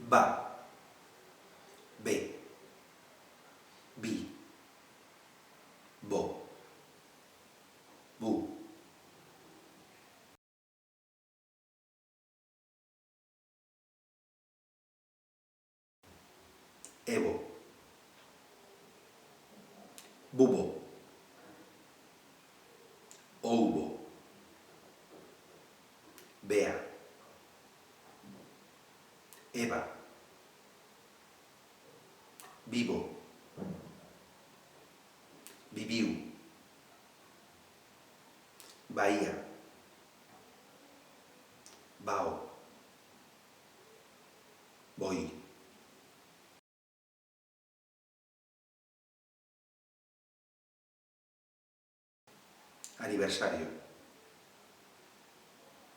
va, ve, vi, bo, bu, evo, bubo, houbo, bea, eva, vivo, viviu, baía, bao, boi. Aniversario,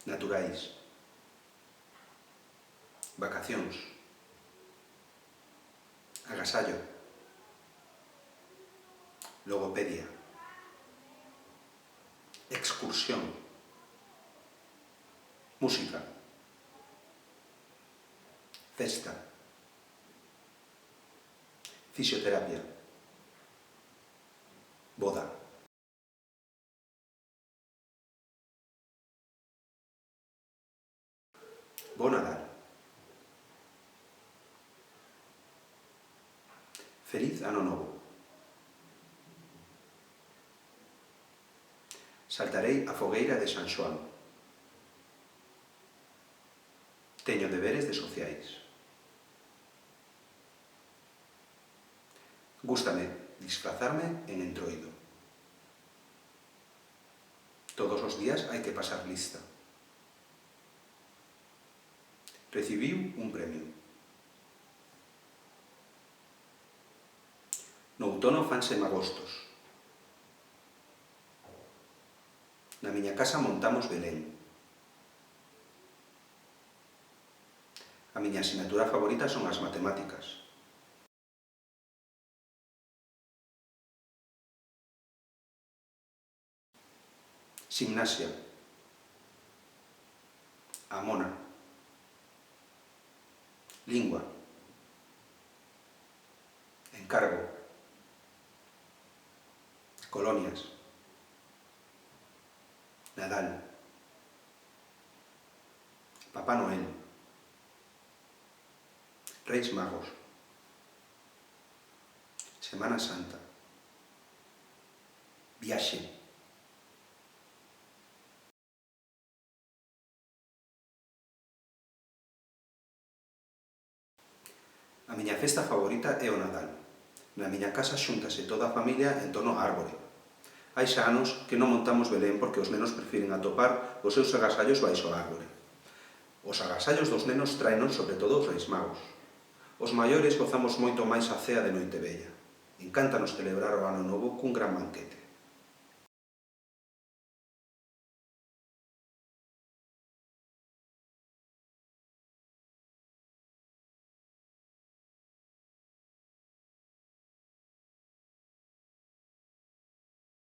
naturais, vacacións, agasallo, logopedia, excursión, música, festa, fisioterapia, boda. Bo Nadal. Feliz Ano Novo. Saltarei a fogueira de San Xoán. Teño deberes de sociais. Gústame disfrazarme en entroido. Todos os días hai que pasar lista. Recibiu un premio. No outono fanse magostos. Na miña casa montamos Belén. A miña asignatura favorita son as matemáticas. Gimnasia. Amona. Lingua. Encargo. Colonias. Nadal. Papá Noel. Reis Magos. Semana Santa. Viaxe. A miña festa favorita é o Nadal. Na miña casa xúntase toda a familia en torno á árbore. Hai xa anos que non montamos Belén porque os nenos prefiren atopar os seus agasallos baixo a árbore. Os agasallos dos nenos traenos sobre todo os Reis Magos. Os maiores gozamos moito máis a cea de Noitevella. Encántanos celebrar o Ano Novo cun gran banquete.